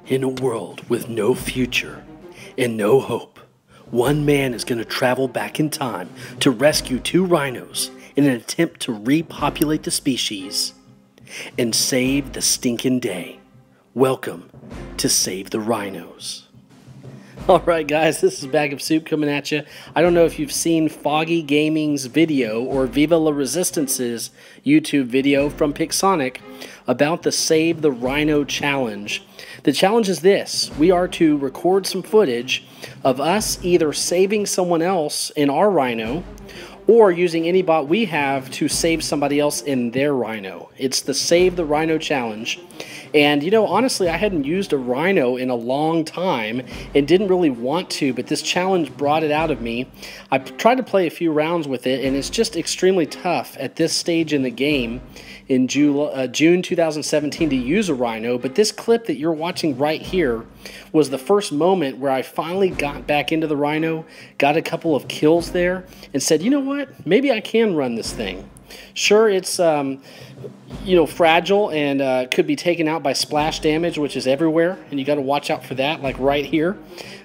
In a world with no future and no hope, one man is going to travel back in time to rescue two rhinos in an attempt to repopulate the species and save the stinking day. Welcome to Save the Rhinos. Alright guys, this is Bagofsoup coming at you. I don't know if you've seen Foggy Gaming's video or Viva La Resistance's YouTube video from Pixonic about the Save the Rhino challenge. The challenge is this: we are to record some footage of us either saving someone else in our rhino or using any bot we have to save somebody else in their rhino. It's the Save the Rhino challenge. And you know, honestly, I hadn't used a rhino in a long time and didn't really want to, but this challenge brought it out of me. I tried to play a few rounds with it, and it's just extremely tough at this stage in the game in June 2017 to use a rhino. But this clip that you're watching right here was the first moment where I finally got back into the rhino, got a couple of kills there, and said, you know what, maybe I can run this thing. Sure, it's you know, fragile and could be taken out by splash damage, which is everywhere, and you got to watch out for that, like right here.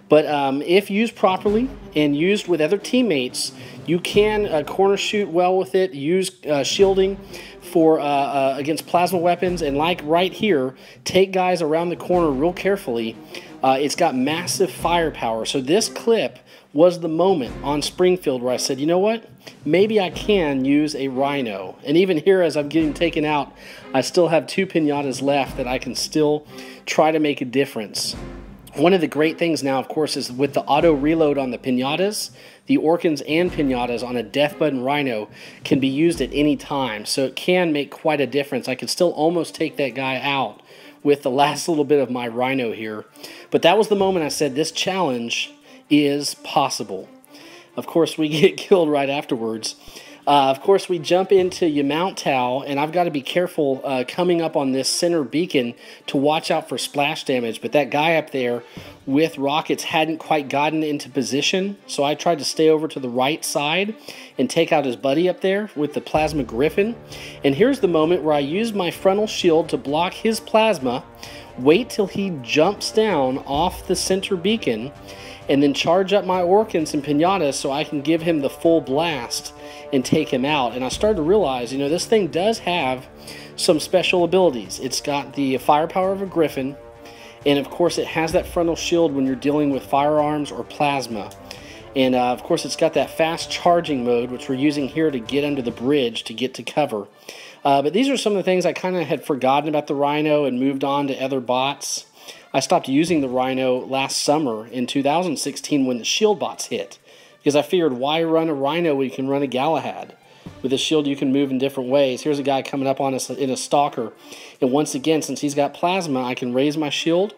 But if used properly and used with other teammates, you can corner shoot well with it, use shielding for against plasma weapons, and like right here, take guys around the corner real carefully. It's got massive firepower. So this clip was the moment on Springfield where I said, you know what, maybe I can use a rhino. And even here, as I'm getting taken out, I still have two pinatas left that I can still try to make a difference. One of the great things now, of course, is with the auto reload on the pinatas, the Orkans and pinatas on a death button rhino can be used at any time. So it can make quite a difference. I could still almost take that guy out with the last little bit of my rhino here. But that was the moment I said this challenge is possible. Of course, we get killed right afterwards. Of course, we jump into Yamountau, and I've got to be careful coming up on this center beacon to watch out for splash damage. But that guy up there with rockets hadn't quite gotten into position, so I tried to stay over to the right side and take out his buddy up there with the plasma griffin. And here's the moment where I use my frontal shield to block his plasma, wait till he jumps down off the center beacon, and then charge up my Orkans and pinatas so I can give him the full blast and take him out. And I started to realize, you know, this thing does have some special abilities. It's got the firepower of a griffin, and of course it has that frontal shield when you're dealing with firearms or plasma. And of course it's got that fast charging mode, which we're using here to get under the bridge to get to cover. But these are some of the things I kind of had forgotten about the rhino and moved on to other bots. I stopped using the rhino last summer in 2016 when the shield bots hit, because I figured, why run a rhino when you can run a Galahad? With a shield you can move in different ways. Here's a guy coming up on us in a stalker, and once again, since he's got plasma, I can raise my shield,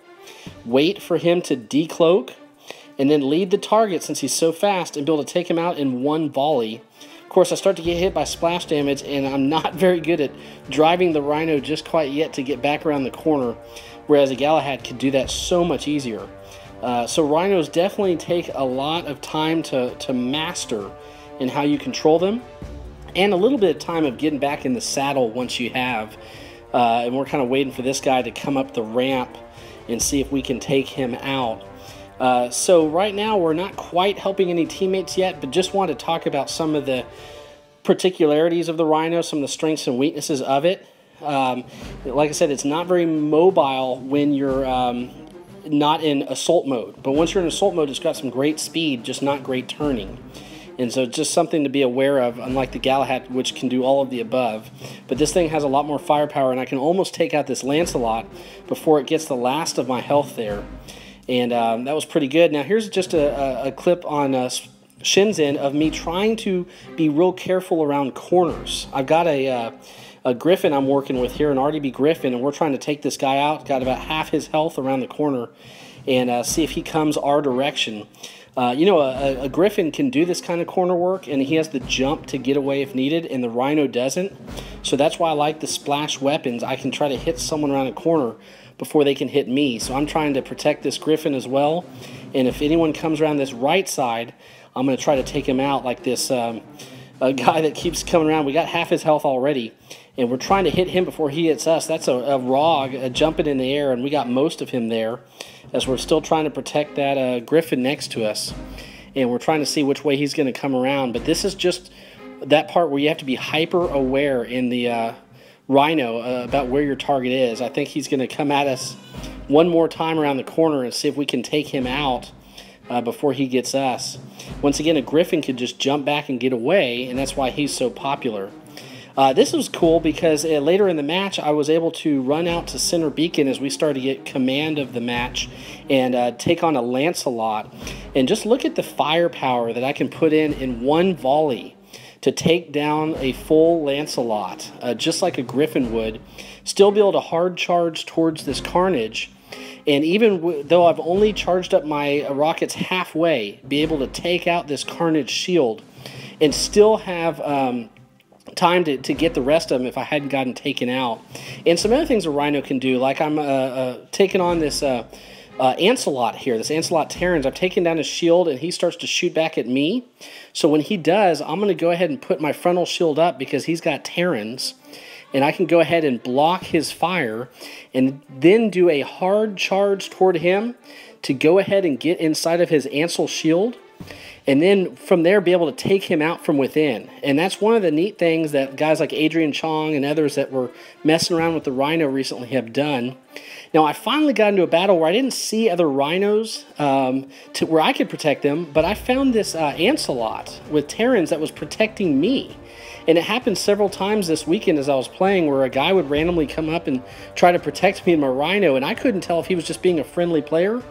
wait for him to decloak, and then lead the target since he's so fast and be able to take him out in one volley. Of course, I start to get hit by splash damage, and I'm not very good at driving the rhino just quite yet to get back around the corner, whereas a Galahad could do that so much easier. So rhinos definitely take a lot of time to master in how you control them, and a little bit of time of getting back in the saddle once you have. And we're kind of waiting for this guy to come up the ramp and see if we can take him out. So right now we're not quite helping any teammates yet, but just want to talk about some of the particularities of the rhino, some of the strengths and weaknesses of it. Like I said, it's not very mobile when you're not in assault mode, but once you're in assault mode, it's got some great speed, just not great turning. And so just something to be aware of, unlike the Galahad, which can do all of the above. But this thing has a lot more firepower, and I can almost take out this Lancelot before it gets the last of my health there. And that was pretty good. Now here's just a clip on Shenzhen of me trying to be real careful around corners. I've got a Griffin I'm working with here, an RDB Griffin, and we're trying to take this guy out. Got about half his health around the corner, and see if he comes our direction. You know, a Griffin can do this kind of corner work, and he has the jump to get away if needed, and the rhino doesn't. So that's why I like the splash weapons. I can try to hit someone around a corner before they can hit me. So I'm trying to protect this Griffin as well, and if anyone comes around this right side, I'm going to try to take him out like this a guy that keeps coming around. We got half his health already, and we're trying to hit him before he hits us. That's a Rog jumping in the air, and we got most of him there as we're still trying to protect that Griffin next to us. And we're trying to see which way he's going to come around. But this is just that part where you have to be hyper aware in the Rhino about where your target is. I think he's going to come at us one more time around the corner and see if we can take him out before he gets us. Once again, a Griffin could just jump back and get away, and that's why he's so popular. This was cool because later in the match, I was able to run out to center beacon as we started to get command of the match and take on a Lancelot. And just look at the firepower that I can put in one volley to take down a full Lancelot, just like a Griffin would. Still be able to hard charge towards this Carnage. And even though I've only charged up my rockets halfway, be able to take out this Carnage shield and still have time to get the rest of them if I hadn't gotten taken out. And some other things a Rhino can do, like I'm taking on this Ancelot here, this Ancelot Terrans. I've taken down his shield and he starts to shoot back at me. So when he does, I'm going to go ahead and put my frontal shield up because he's got Terrans. And I can go ahead and block his fire and then do a hard charge toward him to go ahead and get inside of his Ansel shield. And then from there be able to take him out from within. And that's one of the neat things that guys like Adrian Chong and others that were messing around with the Rhino recently have done. Now, I finally got into a battle where I didn't see other Rhinos to where I could protect them, but I found this Ancelot with Terrans that was protecting me. And it happened several times this weekend as I was playing where a guy would randomly come up and try to protect me and my Rhino, and I couldn't tell if he was just being a friendly player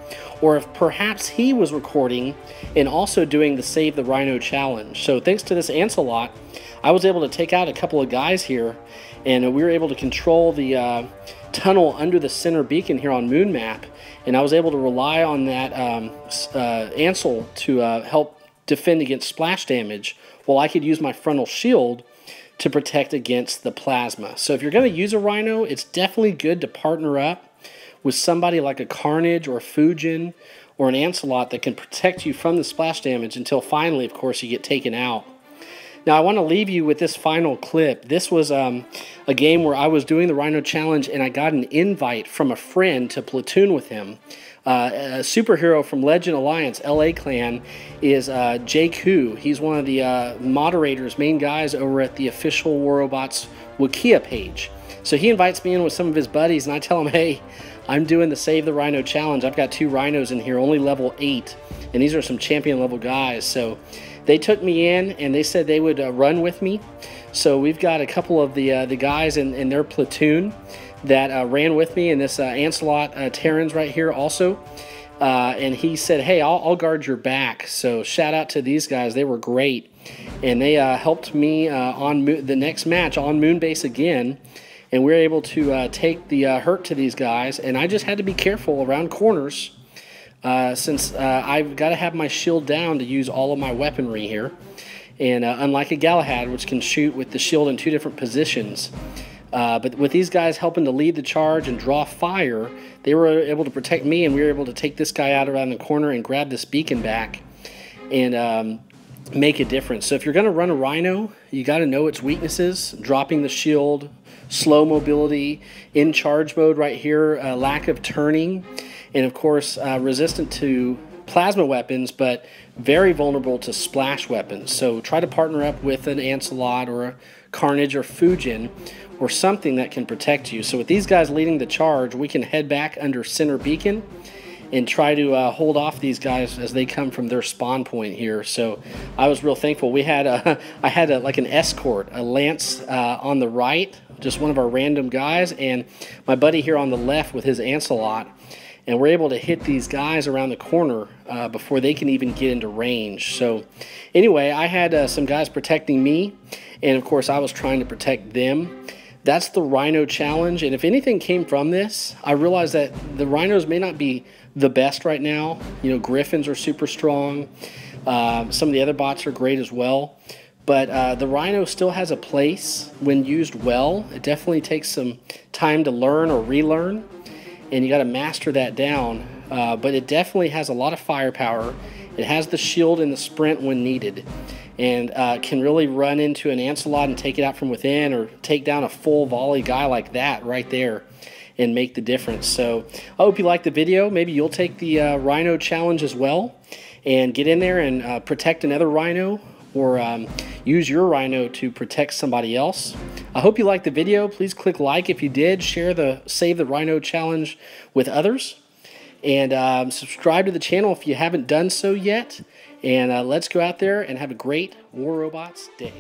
or if perhaps he was recording and also doing the Save the Rhino challenge. So thanks to this Ancelot, I was able to take out a couple of guys here, and we were able to control the tunnel under the center beacon here on Moon Map, and I was able to rely on that Ansel to help defend against splash damage, while I could use my frontal shield to protect against the plasma. So if you're going to use a Rhino, it's definitely good to partner up with somebody like a Carnage or a Fujin or an Ancelot that can protect you from the splash damage until finally, of course, you get taken out. Now, I want to leave you with this final clip. This was a game where I was doing the Rhino Challenge, and I got an invite from a friend to platoon with him. A superhero from Legend Alliance, LA Clan, is Jake Hu. He's one of the moderators, main guys over at the official War Robots Wikia page. So he invites me in with some of his buddies, and I tell him, hey, I'm doing the Save the Rhino Challenge. I've got 2 Rhinos in here, only level 8, and these are some champion level guys. So they took me in, and they said they would run with me. So we've got a couple of the guys in their platoon that ran with me, and this Ancelot Terrans right here also. And he said, hey, I'll guard your back. So shout out to these guys. They were great. And they helped me on the next match on Moonbase again. And we were able to take the hurt to these guys. And I just had to be careful around corners since I've got to have my shield down to use all of my weaponry here. And unlike a Galahad, which can shoot with the shield in 2 different positions, but with these guys helping to lead the charge and draw fire, they were able to protect me, and we were able to take this guy out around the corner and grab this beacon back and make a difference. So if you're going to run a Rhino, you got to know its weaknesses: dropping the shield, slow mobility, in charge mode right here, lack of turning, and of course resistant to plasma weapons, but very vulnerable to splash weapons. So try to partner up with an Ancelot or a Carnage or Fujin or something that can protect you. So with these guys leading the charge, we can head back under center beacon and try to hold off these guys as they come from their spawn point here. So I was real thankful. We had I had like an escort, a Lance on the right, just one of our random guys, and my buddy here on the left with his Ancelot. And we're able to hit these guys around the corner before they can even get into range. So anyway, I had some guys protecting me, and of course I was trying to protect them. That's the Rhino Challenge, and if anything came from this, I realized that the Rhinos may not be the best right now. You know, Griffins are super strong. Some of the other bots are great as well. But the Rhino still has a place when used well. It definitely takes some time to learn or relearn, and you got to master that down. But it definitely has a lot of firepower, It has the shield and the sprint when needed, and can really run into an Ancelot and take it out from within, or take down a full volley guy like that right there and make the difference. So I hope you liked the video. Maybe you'll take the Rhino challenge as well and get in there and protect another Rhino, or use your Rhino to protect somebody else. I hope you liked the video. Please click like if you did. Share the Save the Rhino challenge with others. And subscribe to the channel if you haven't done so yet. And let's go out there and have a great War Robots day.